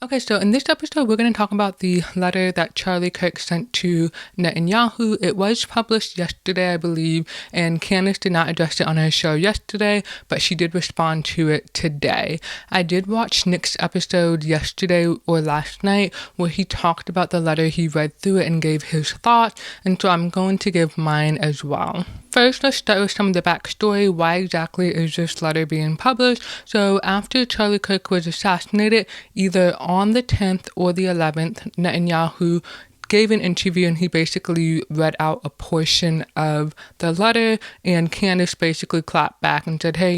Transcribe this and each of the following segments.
Okay, so in this episode, we're going to talk about the letter that Charlie Kirk sent to Netanyahu. It was published yesterday, I believe, and Candace did not address it on her show yesterday, but she did respond to it today. I did watch Nick's episode yesterday or last night where he talked about the letter, he read through it and gave his thoughts, and so I'm going to give mine as well. First, let's start with some of the backstory. Why exactly is this letter being published? So after Charlie Kirk was assassinated, either on the 10th or the 11th, Netanyahu gave an interview and he basically read out a portion of the letter, and Candace basically clapped back and said, hey,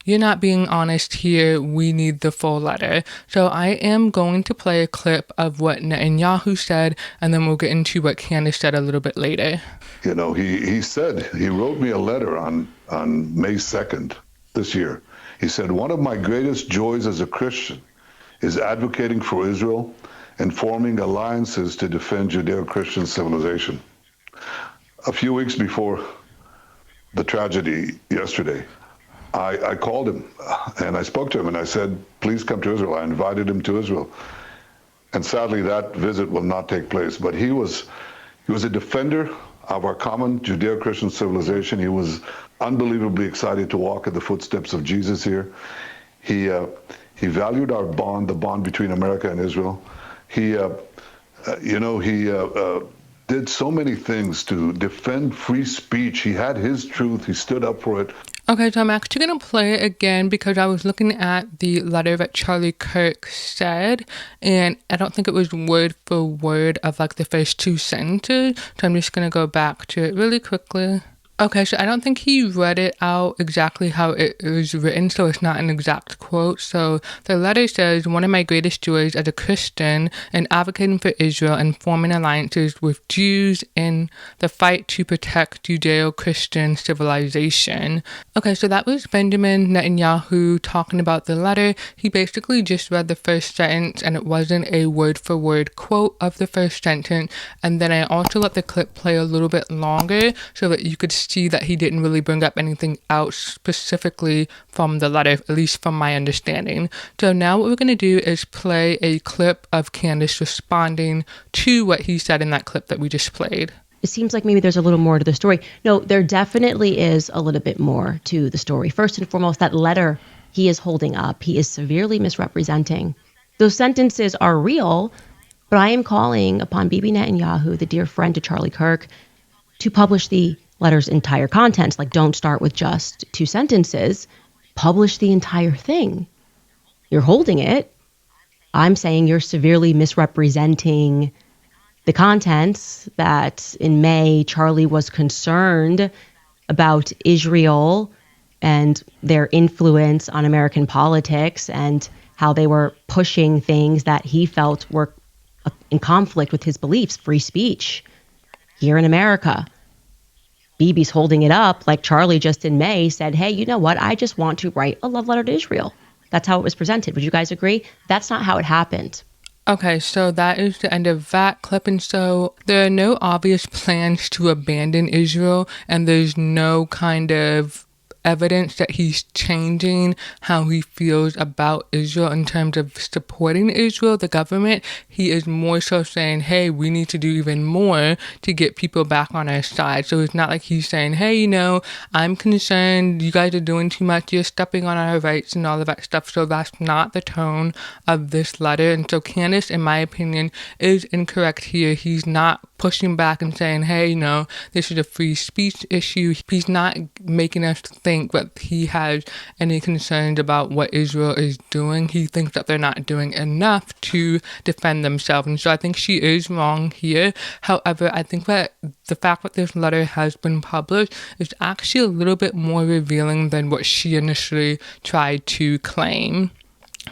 you're not being honest here. We need the full letter. So I am going to play a clip of what Netanyahu said, and then we'll get into what Candace said a little bit later. He said, he wrote me a letter on May 2nd this year. He said, one of my greatest joys as a Christian is advocating for Israel and forming alliances to defend Judeo-Christian civilization. A few weeks before the tragedy yesterday, I called him and I spoke to him and I said, please come to Israel. I invited him to Israel. And sadly, that visit will not take place. But he was a defender of our common Judeo-Christian civilization. He was unbelievably excited to walk in the footsteps of Jesus here. He valued our bond, the bond between America and Israel. He did so many things to defend free speech. He had his truth. He stood up for it. Okay, so I'm actually going to play it again because I was looking at the letter that Charlie Kirk said, and I don't think it was word for word of the first two sentences, so I'm just going to go back to it really quickly. Okay, so I don't think he read it out exactly how it was written, so it's not an exact quote. So the letter says, one of my greatest joys as a Christian in advocating for Israel and forming alliances with Jews in the fight to protect Judeo-Christian civilization. Okay, so that was Benjamin Netanyahu talking about the letter. He basically just read the first sentence, and it wasn't a word-for-word quote of the first sentence. And then I also let the clip play a little bit longer so that you could see that he didn't really bring up anything else specifically from the letter, at least from my understanding. So now what we're going to do is play a clip of Candace responding to what he said in that clip that we just played. It seems like maybe there's a little more to the story. No, there definitely is a little bit more to the story. First and foremost, that letter he is holding up, he is severely misrepresenting. Those sentences are real, but I am calling upon Bibi Netanyahu, the dear friend to Charlie Kirk, to publish the letter's entire contents. Don't start with just two sentences. Publish the entire thing. You're holding it. I'm saying you're severely misrepresenting the contents, that in May, Charlie was concerned about Israel and their influence on American politics and how they were pushing things that he felt were in conflict with his beliefs, free speech, here in America. Bibi's holding it up like Charlie just in May said, hey, you know what? I just want to write a love letter to Israel. That's how it was presented. Would you guys agree? That's not how it happened. Okay, so that is the end of that clip. And so there are no obvious plans to abandon Israel, and there's no kind of evidence that he's changing how he feels about Israel in terms of supporting Israel, the government. He is more so saying, hey, we need to do even more to get people back on our side. So it's not like he's saying, hey, I'm concerned, you guys are doing too much, you're stepping on our rights and all of that stuff. So that's not the tone of this letter. And so Candace, in my opinion, is incorrect here. He's not pushing back and saying, hey, this is a free speech issue. He's not making us think that he has any concerns about what Israel is doing. He thinks that they're not doing enough to defend themselves. And so I think she is wrong here. However, I think that the fact that this letter has been published is actually a little bit more revealing than what she initially tried to claim.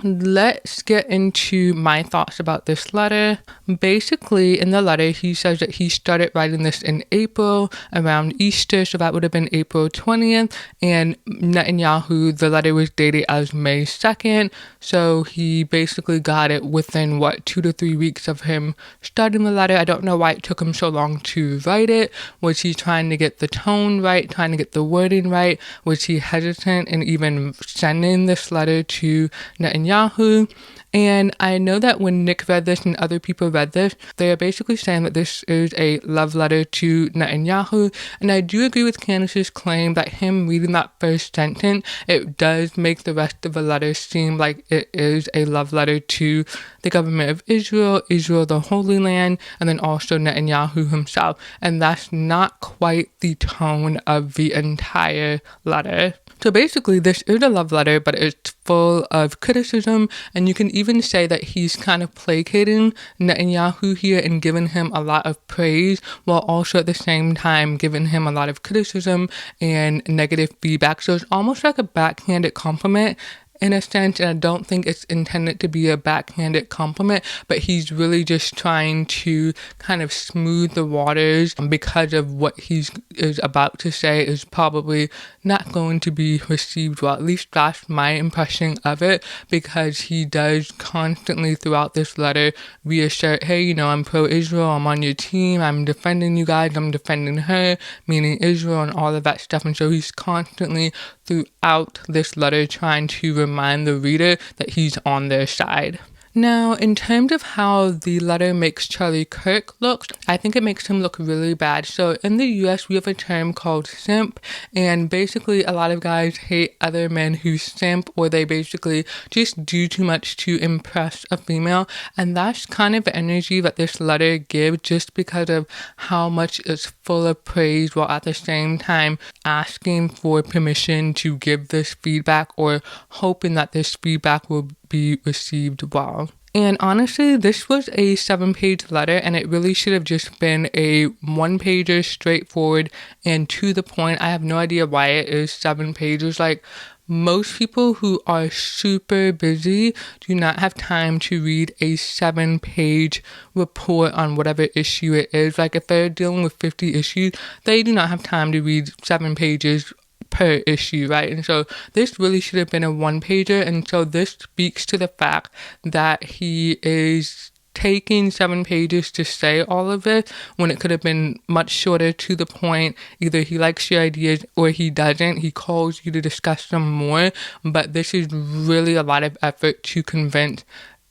Let's get into my thoughts about this letter. Basically, in the letter, he says that he started writing this in April, around Easter, so that would have been April 20th, and Netanyahu, the letter was dated as May 2nd, so he basically got it within, 2 to 3 weeks of him starting the letter. I don't know why it took him so long to write it. Was he trying to get the tone right, trying to get the wording right? Was he hesitant in even sending this letter to Netanyahu Netanyahu. And I know that when Nick read this and other people read this, they are basically saying that this is a love letter to Netanyahu. And I do agree with Candace's claim that him reading that first sentence, it does make the rest of the letter seem like it is a love letter to the government of Israel, Israel the Holy Land, and then also Netanyahu himself. And that's not quite the tone of the entire letter. So basically, this is a love letter, but it's full of criticism, and you can even say that he's kind of placating Netanyahu here and giving him a lot of praise, while also at the same time giving him a lot of criticism and negative feedback. So it's almost like a backhanded compliment in a sense, and I don't think it's intended to be a backhanded compliment, but he's really just trying to kind of smooth the waters because of what he is about to say is probably not going to be received well. At least that's my impression of it, because he does constantly throughout this letter reassert, hey, you know, I'm pro-Israel, I'm on your team, I'm defending you guys, I'm defending her, meaning Israel, and all of that stuff. And so he's constantly throughout this letter trying to remind the reader that he's on their side. Now, in terms of how the letter makes Charlie Kirk look, I think it makes him look really bad. So in the US, we have a term called simp, and basically a lot of guys hate other men who simp, or they basically just do too much to impress a female. And that's kind of the energy that this letter gives, just because of how much it's full of praise, while at the same time asking for permission to give this feedback, or hoping that this feedback will be received well. And honestly, this was a 7-page letter, and it really should have just been a 1-pager, straightforward and to the point. I have no idea why it is 7 pages. Like, most people who are super busy do not have time to read a 7-page report on whatever issue it is. Like, if they're dealing with 50 issues, they do not have time to read 7 pages per issue, right? And so this really should have been a 1-pager, and so this speaks to the fact that he is taking 7 pages to say all of it when it could have been much shorter, to the point. Either he likes your ideas or he doesn't. He calls you to discuss them more, but this is really a lot of effort to convince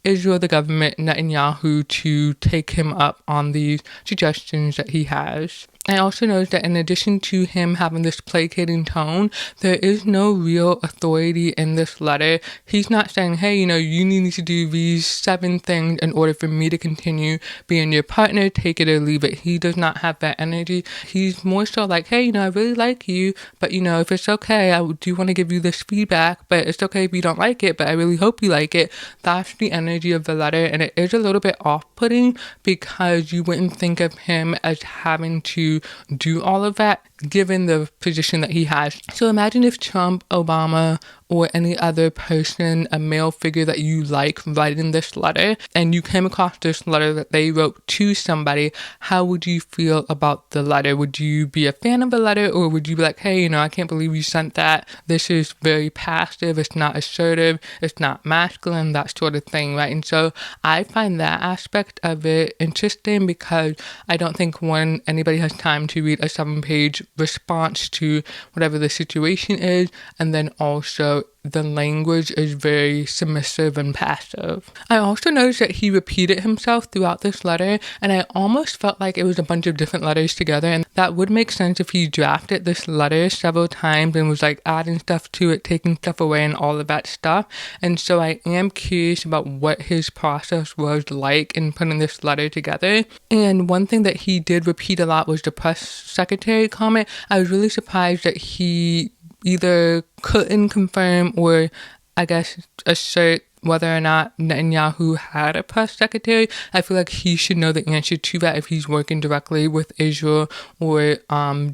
Israel, the government, Netanyahu, to take him up on these suggestions that he has. I also noticed that in addition to him having this placating tone, there is no real authority in this letter. He's not saying, hey, you know, you need to do these 7 things in order for me to continue being your partner, take it or leave it. He does not have that energy. He's more so like, hey, you know, I really like you, but, you know, if it's okay, I do want to give you this feedback, but it's okay if you don't like it, but I really hope you like it. That's the energy of the letter, and it is a little bit off-putting, because you wouldn't think of him as having to do all of that given the position that he has. So imagine if Trump, Obama, or any other person, a male figure that you like, writing this letter, and you came across this letter that they wrote to somebody. How would you feel about the letter? Would you be a fan of the letter, or would you be like, hey, you know, I can't believe you sent that. This is very passive. It's not assertive. It's not masculine, that sort of thing, right? And so I find that aspect of it interesting, because I don't think anybody has time to read a 7-page response to whatever the situation is, and then also the language is very submissive and passive. I also noticed that he repeated himself throughout this letter, and I almost felt like it was a bunch of different letters together, and that would make sense if he drafted this letter several times and was like adding stuff to it, taking stuff away, and all of that stuff. And so I am curious about what his process was like in putting this letter together. And one thing that he did repeat a lot was the press secretary comment. I was really surprised that he either couldn't confirm, or I guess assert, whether or not Netanyahu had a press secretary. I feel like he should know the answer to that if he's working directly with Israel or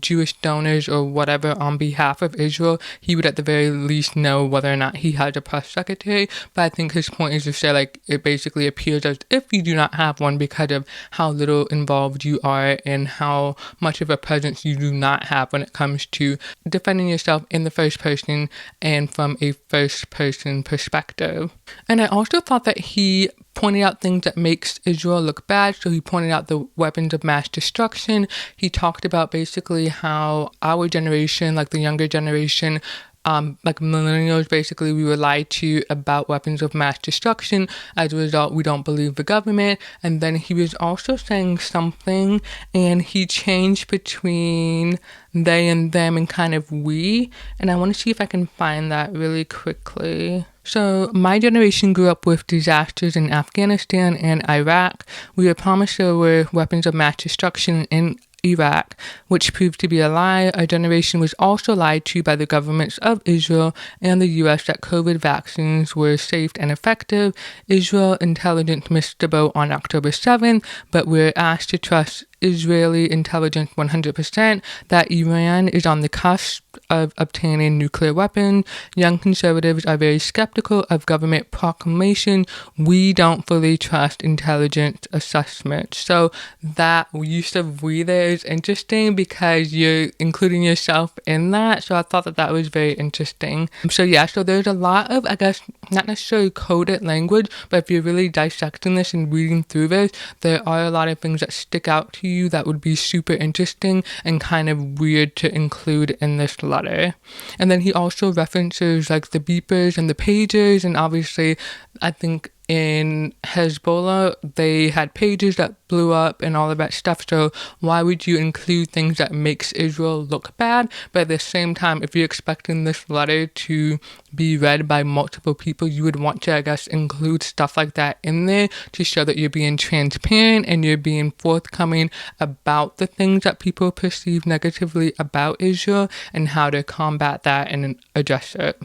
Jewish donors or whatever on behalf of Israel. He would at the very least know whether or not he has a press secretary. But I think his point is to say, like, it basically appears as if you do not have one because of how little involved you are and how much of a presence you do not have when it comes to defending yourself in the first person and from a first person perspective. And I also thought that he pointed out things that makes Israel look bad. So he pointed out the weapons of mass destruction. He talked about basically how our generation, like the younger generation, like millennials, basically, we were lied to about weapons of mass destruction. As a result, we don't believe the government. And then he was also saying something, and he changed between they and them and kind of we. And I want to see if I can find that really quickly. So my generation grew up with disasters in Afghanistan and Iraq. We were promised there were weapons of mass destruction in Iraq, which proved to be a lie. Our generation was also lied to by the governments of Israel and the US that COVID vaccines were safe and effective. Israel intelligence missed the boat on October 7th, but we're asked to trust Israeli intelligence 100%, that Iran is on the cusp of obtaining nuclear weapons. Young conservatives are very skeptical of government proclamation. We don't fully trust intelligence assessments. So that use of we there is interesting because you're including yourself in that. So I thought that that was very interesting. So yeah, so there's a lot of, I guess, not necessarily coded language, but if you're really dissecting this and reading through this, there are a lot of things that stick out to you that would be super interesting and kind of weird to include in this letter. And then he also references like the beepers and the pagers, and obviously I think in Hezbollah they had pages that blew up and all of that stuff, so why would you include things that makes Israel look bad? But at the same time, if you're expecting this letter to be read by multiple people, you would want to, I guess, include stuff like that in there to show that you're being transparent and you're being forthcoming about the things that people perceive negatively about Israel and how to combat that and address it.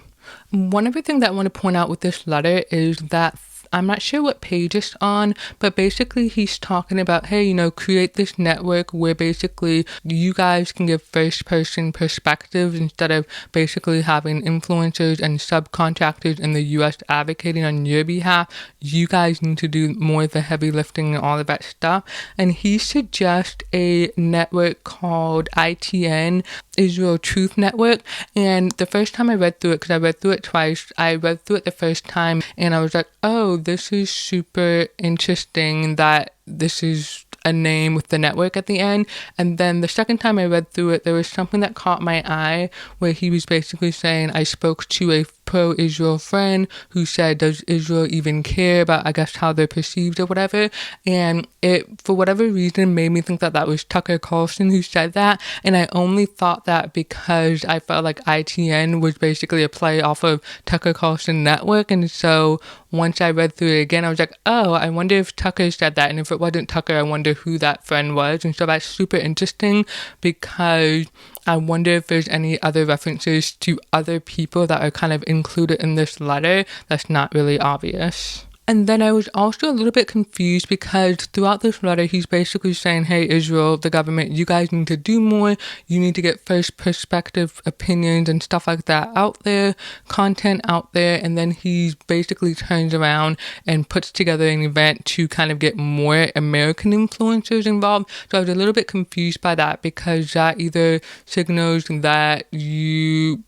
One other thing that I want to point out with this letter is that I'm not sure what page it's on, but basically he's talking about, hey, you know, create this network where basically you guys can give first person perspectives instead of basically having influencers and subcontractors in the US advocating on your behalf. You guys need to do more of the heavy lifting and all of that stuff. And he suggests a network called ITN, Israel Truth Network. And the first time I read through it, because I read through it twice, I read through it the first time and I was like, oh, this is super interesting that this is a name with the network at the end. And then the second time I read through it, there was something that caught my eye where he was basically saying, I spoke to a pro-Israel friend who said, does Israel even care about, I guess, how they're perceived or whatever? And it, for whatever reason, made me think that that was Tucker Carlson who said that. And I only thought that because I felt like ITN was basically a play off of Tucker Carlson Network. And so once I read through it again, I was like, oh, I wonder if Tucker said that. And if it wasn't Tucker, I wonder who that friend was. And so that's super interesting because I wonder if there's any other references to other people that are kind of included in this letter that's not really obvious. And then I was also a little bit confused because throughout this letter, he's basically saying, hey, Israel, the government, you guys need to do more. You need to get first perspective opinions and stuff like that out there, content out there. And then he basically turns around and puts together an event to kind of get more American influencers involved. So I was a little bit confused by that because that either signals that you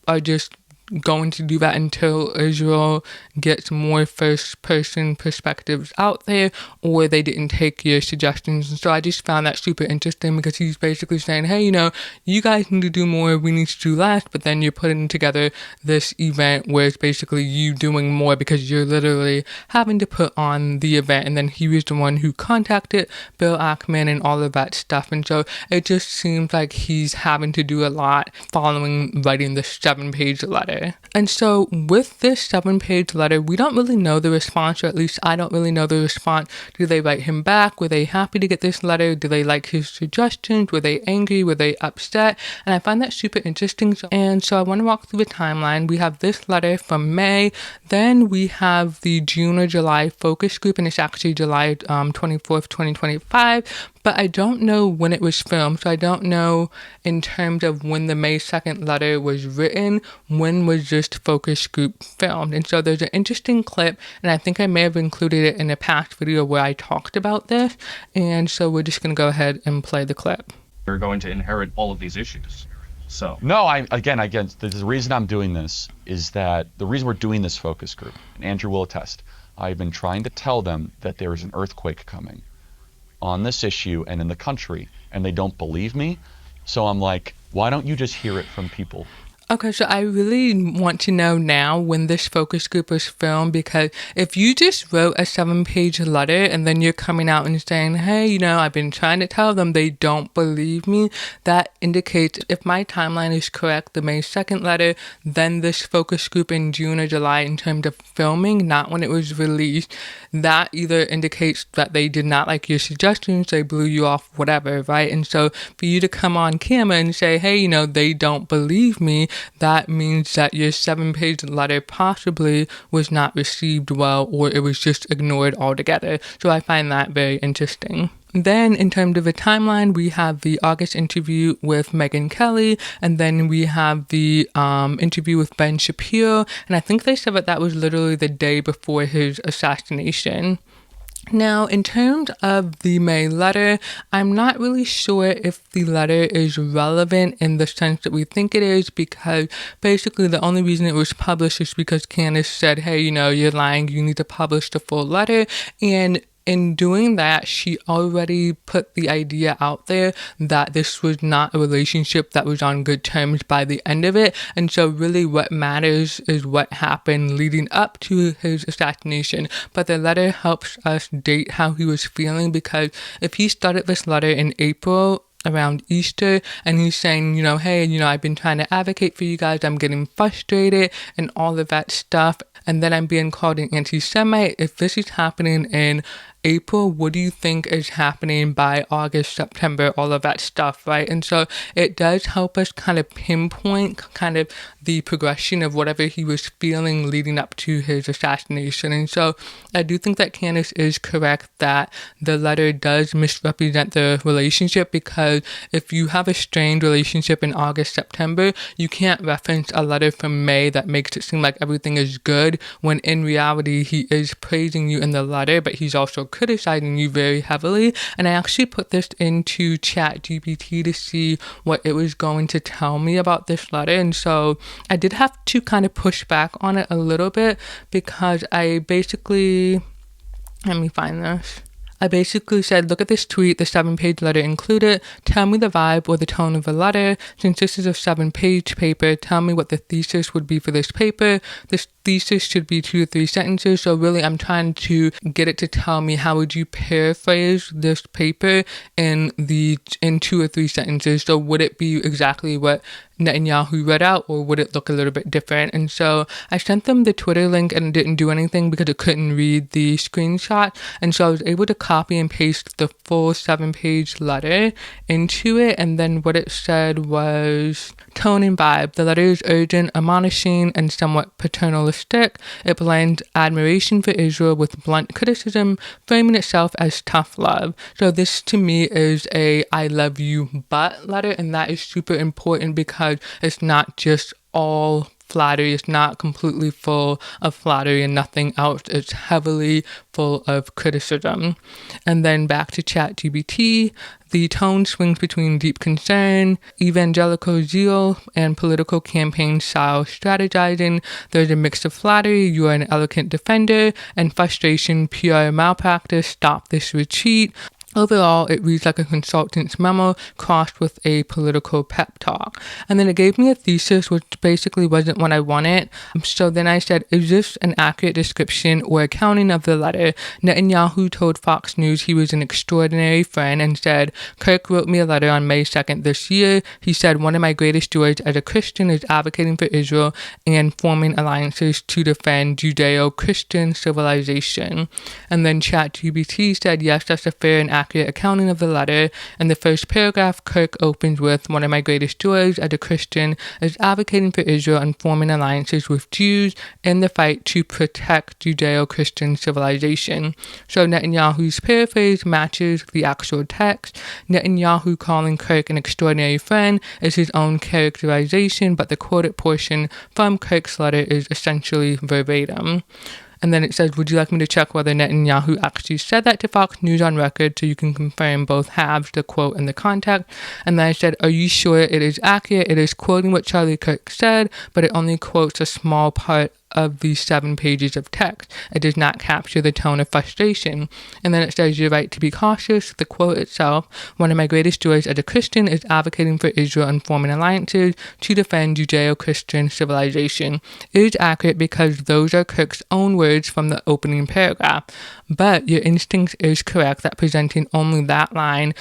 are just going to do that until Israel gets more first person perspectives out there, or they didn't take your suggestions. And so I just found that super interesting because he's basically saying, hey, you know, you guys need to do more, we need to do less, but then you're putting together this event where it's basically you doing more because you're literally having to put on the event. And then he was the one who contacted Bill Ackman and all of that stuff. And so it just seems like he's having to do a lot following writing the 7-page letter. And so with this 7-page letter, we don't really know the response, or at least I don't really know the response. Did they write him back? Were they happy to get this letter? Did they like his suggestions? Were they angry? Were they upset? And I find that super interesting. So I want to walk through the timeline. We have this letter from May. Then we have the June or July focus group, and it's actually July 24th, 2025. But I don't know when it was filmed, so I don't know in terms of when the May 2nd letter was written, when was this focus group filmed. And so there's an interesting clip, and I think I may have included it in a past video where I talked about this, and so we're just going to go ahead and play the clip. You're going to inherit all of these issues. So no, again, the reason I'm doing this is that the reason we're doing this focus group, and Andrew will attest, I've been trying to tell them that there is an earthquake coming on this issue and in the country, and they don't believe me. So I'm like, why don't you just hear it from people? Okay, so I really want to know now when this focus group was filmed, because if you just wrote a 7-page letter and then you're coming out and saying, hey, I've been trying to tell them, they don't believe me, that indicates, if my timeline is correct, the May 2nd letter, then this focus group in June or July in terms of filming, not when it was released, that either indicates that they did not like your suggestions, they blew you off, whatever, right? And so for you to come on camera and say, hey, they don't believe me, that means that your 7-page letter possibly was not received well, or it was just ignored altogether. So I find that very interesting. Then in terms of the timeline, we have the August interview with Megyn Kelly, and then we have the interview with Ben Shapiro, and I think they said that was literally the day before his assassination. Now, in terms of the May letter, I'm not really sure if the letter is relevant in the sense that we think it is, because basically the only reason it was published is because Candace said, hey, you're lying, you need to publish the full letter, and in doing that, she already put the idea out there that this was not a relationship that was on good terms by the end of it. And so really what matters is what happened leading up to his assassination. But the letter helps us date how he was feeling, because if he started this letter in April, around Easter, and he's saying, hey, I've been trying to advocate for you guys, I'm getting frustrated and all of that stuff, and then I'm being called an anti-Semite. If this is happening in April, what do you think is happening by August, September, all of that stuff, right? And so it does help us kind of pinpoint kind of the progression of whatever he was feeling leading up to his assassination. And so I do think that Candace is correct that the letter does misrepresent the relationship, because if you have a strained relationship in August, September, you can't reference a letter from May that makes it seem like everything is good, when in reality he is praising you in the letter, but he's also criticizing you very heavily. And I actually put this into Chatgpt to see what it was going to tell me about this letter, and so I did have to kind of push back on it a little bit, because I basically, let me find this. I basically said, look at this tweet, the 7-page letter included. Tell me the vibe or the tone of the letter. Since this is a 7-page paper, tell me what the thesis would be for this paper. This thesis should be 2 to 3 sentences. So really, I'm trying to get it to tell me, how would you paraphrase this paper in 2 or 3 sentences? So would it be exactly what Netanyahu read out, or would it look a little bit different? And so I sent them the Twitter link, and it didn't do anything because it couldn't read the screenshot. And so I was able to copy and paste the full 7-page letter into it. And then what it said was, tone and vibe. The letter is urgent, admonishing, and somewhat paternalistic. It blends admiration for Israel with blunt criticism, framing itself as tough love. So this to me is a I love you but letter, and that is super important, because it's not just all flattery. It's not completely full of flattery and nothing else. It's heavily full of criticism. And then back to ChatGPT, the tone swings between deep concern, evangelical zeal, and political campaign style strategizing. There's a mix of flattery, you are an eloquent defender, and frustration, PR malpractice, stop this retreat. Overall, it reads like a consultant's memo crossed with a political pep talk. And then it gave me a thesis, which basically wasn't what I wanted. So then I said, is this an accurate description or accounting of the letter? Netanyahu told Fox News he was an extraordinary friend and said, Kirk wrote me a letter on May 2nd this year. He said, one of my greatest joys as a Christian is advocating for Israel and forming alliances to defend Judeo-Christian civilization. And then ChatGPT said, yes, that's a fair and accurate accounting of the letter. In the first paragraph, Kirk opens with, one of my greatest joys as a Christian is advocating for Israel and forming alliances with Jews in the fight to protect Judeo-Christian civilization. So Netanyahu's paraphrase matches the actual text. Netanyahu calling Kirk an extraordinary friend is his own characterization, but the quoted portion from Kirk's letter is essentially verbatim. And then it says, would you like me to check whether Netanyahu actually said that to Fox News on record so you can confirm both halves, the quote and the context? And then I said, are you sure it is accurate? It is quoting what Charlie Kirk said, but it only quotes a small part of these 7 pages of text. It does not capture the tone of frustration. And then it says, "You're right to be cautious." The quote itself, "One of my greatest joys as a Christian is advocating for Israel and forming alliances to defend Judeo-Christian civilization." It is accurate because those are Kirk's own words from the opening paragraph. But your instinct is correct that presenting only that line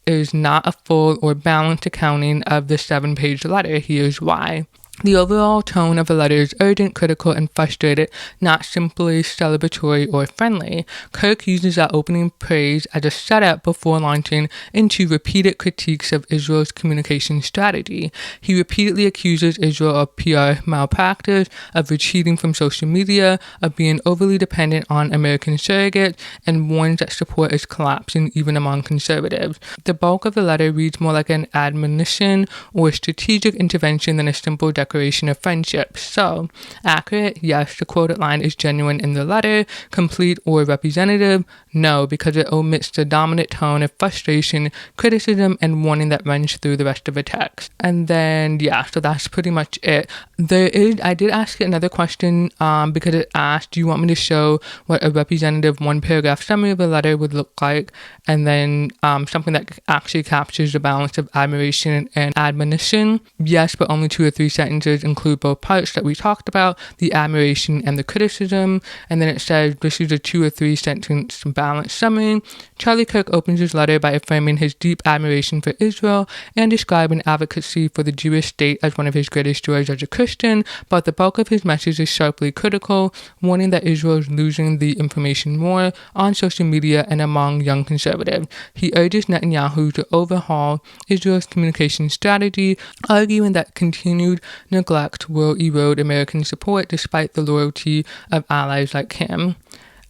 is not a full or balanced accounting of the 7-page letter. Here's why. The overall tone of the letter is urgent, critical, and frustrated, not simply celebratory or friendly. Kirk uses that opening phrase as a setup before launching into repeated critiques of Israel's communication strategy. He repeatedly accuses Israel of PR malpractice, of retreating from social media, of being overly dependent on American surrogates, and warns that support is collapsing even among conservatives. The bulk of the letter reads more like an admonition or strategic intervention than a simple declaration of friendship. So, accurate? Yes, the quoted line is genuine in the letter. Complete or representative? No, because it omits the dominant tone of frustration, criticism, and warning that runs through the rest of the text. And then, yeah, so that's pretty much it. I did ask it another question because it asked, do you want me to show what a representative 1-paragraph summary of a letter would look like? And then something that actually captures the balance of admiration and admonition. Yes, but only 2 or 3 sentences include both parts that we talked about, the admiration and the criticism. And then it says, this is a 2 or 3 sentence balanced summary. Charlie Kirk opens his letter by affirming his deep admiration for Israel and describing advocacy for the Jewish state as one of his greatest joys as a Christian, but the bulk of his message is sharply critical, warning that Israel is losing the information war on social media and among young conservatives. He urges Netanyahu to overhaul Israel's communication strategy, arguing that continued neglect will erode American support despite the loyalty of allies like him.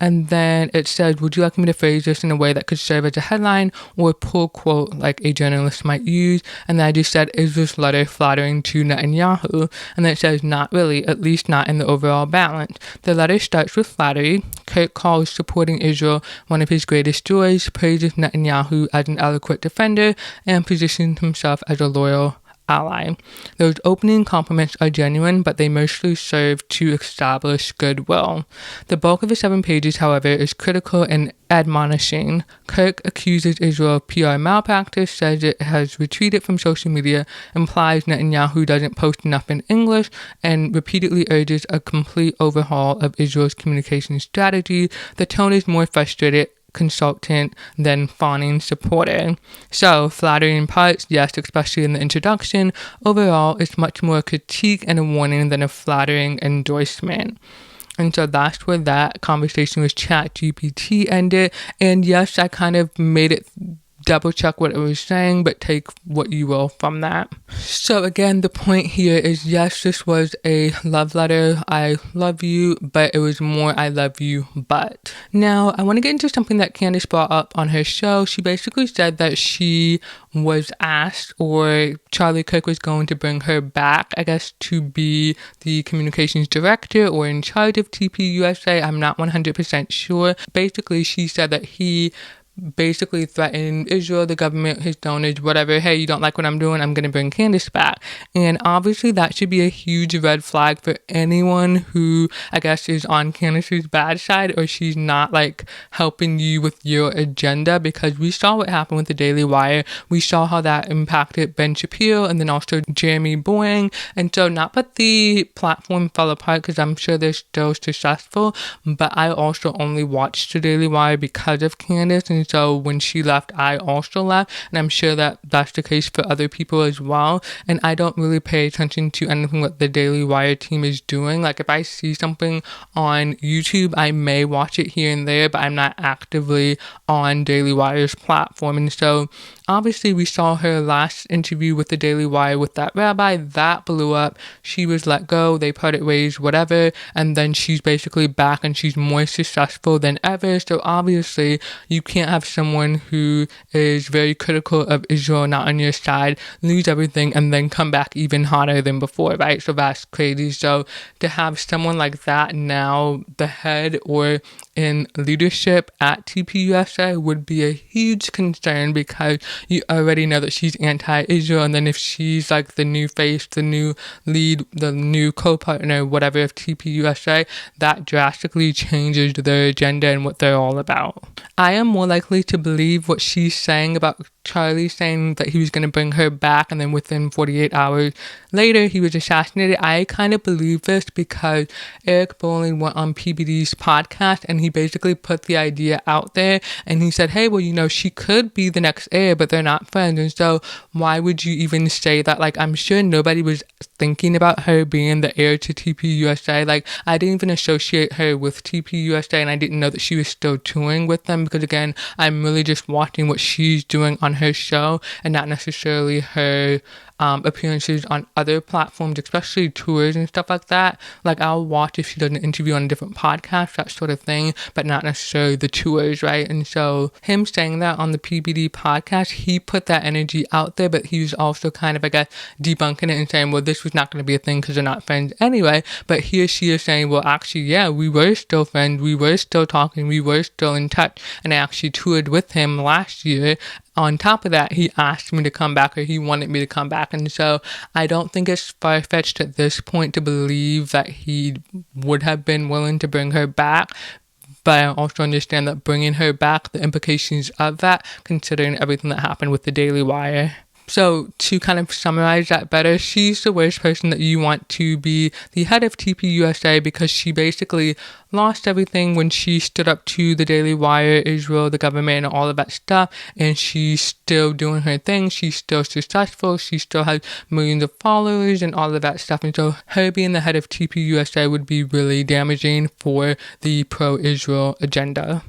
And then it says, would you like me to phrase this in a way that could serve as a headline or a pull quote like a journalist might use? And then I just said, is this letter flattering to Netanyahu? And then it says, not really, at least not in the overall balance. The letter starts with flattery. Kirk calls supporting Israel one of his greatest joys, praises Netanyahu as an eloquent defender, and positions himself as a loyal ally. Those opening compliments are genuine, but they mostly serve to establish goodwill. The bulk of the 7 pages, however, is critical and admonishing. Kirk accuses Israel of PR malpractice, says it has retreated from social media, implies Netanyahu doesn't post enough in English, and repeatedly urges a complete overhaul of Israel's communication strategy. The tone is more frustrated, consultant than fawning supporter. So, flattering parts, yes, especially in the introduction. Overall, it's much more a critique and a warning than a flattering endorsement. And so that's where that conversation with Chatgpt ended. And yes, I kind of made it double check what it was saying, but take what you will from that. So again, the point here is, yes, this was a love letter. I love you, but it was more I love you, but. Now, I want to get into something that Candace brought up on her show. She basically said that she was asked, or Charlie Kirk was going to bring her back, I guess, to be the communications director or in charge of TPUSA. I'm not 100% sure. Basically, she said that he basically threatened Israel, the government, his donors, whatever. Hey, you don't like what I'm doing, I'm going to bring Candace back. And obviously that should be a huge red flag for anyone who, I guess, is on Candace's bad side, or she's not like helping you with your agenda, because we saw what happened with the Daily Wire. We saw how that impacted Ben Shapiro and then also Jeremy Boring. And so not that the platform fell apart, because I'm sure they're still successful, but I also only watched the Daily Wire because of Candace. And so when she left, I also left, and I'm sure that that's the case for other people as well. And I don't really pay attention to anything that the Daily Wire team is doing. Like, if I see something on YouTube, I may watch it here and there, but I'm not actively on Daily Wire's platform. And so obviously we saw her last interview with the Daily Wire with that rabbi. That blew up. She was let go. They parted ways, whatever. And then she's basically back and she's more successful than ever. So obviously you can't have someone who is very critical of Israel, not on your side, lose everything, and then come back even hotter than before, right? So that's crazy. So to have someone like that now, the head or in leadership at TPUSA would be a huge concern, because you already know that she's anti-Israel, and then if she's like the new face, the new lead, the new co-partner, whatever, of TPUSA, that drastically changes their agenda and what they're all about. I am more likely to believe what she's saying about Charlie saying that he was going to bring her back, and then within 48 hours later he was assassinated. I kind of believe this because Eric Bolling went on PBD's podcast and he basically put the idea out there, and he said, hey, well, you know, she could be the next heir, but they're not friends, and so why would you even say that? Like, I'm sure nobody was thinking about her being the heir to TPUSA. Like, I didn't even associate her with TPUSA, and I didn't know that she was still touring with them, because again, I'm really just watching what she's doing on her show and not necessarily her appearances on other platforms, especially tours and stuff like that. Like, I'll watch if she does an interview on a different podcast, that sort of thing, but not necessarily the tours, right? And so him saying that on the PBD podcast, he put that energy out there, but he was also kind of, I guess, debunking it and saying, well, this was not going to be a thing because they're not friends anyway. But here she is saying, well, actually, yeah, we were still friends, we were still talking, we were still in touch, and I actually toured with him last year. On top of that, he asked me to come back, or he wanted me to come back. And so I don't think it's far-fetched at this point to believe that he would have been willing to bring her back. But I also understand that bringing her back, the implications of that, considering everything that happened with the Daily Wire. So to kind of summarize that better, she's the worst person that you want to be the head of TPUSA, because she basically lost everything when she stood up to the Daily Wire, Israel, the government, and all of that stuff, and she's still doing her thing. She's still successful. She still has millions of followers and all of that stuff. And so her being the head of TPUSA would be really damaging for the pro-Israel agenda.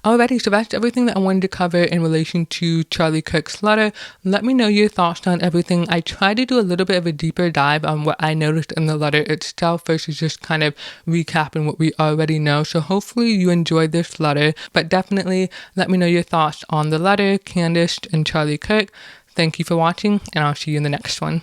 Alrighty, so that's everything that I wanted to cover in relation to Charlie Kirk's letter. Let me know your thoughts on everything. I tried to do a little bit of a deeper dive on what I noticed in the letter itself versus just kind of recapping what we already know. So hopefully you enjoyed this letter, but definitely let me know your thoughts on the letter, Candace, and Charlie Kirk. Thank you for watching, and I'll see you in the next one.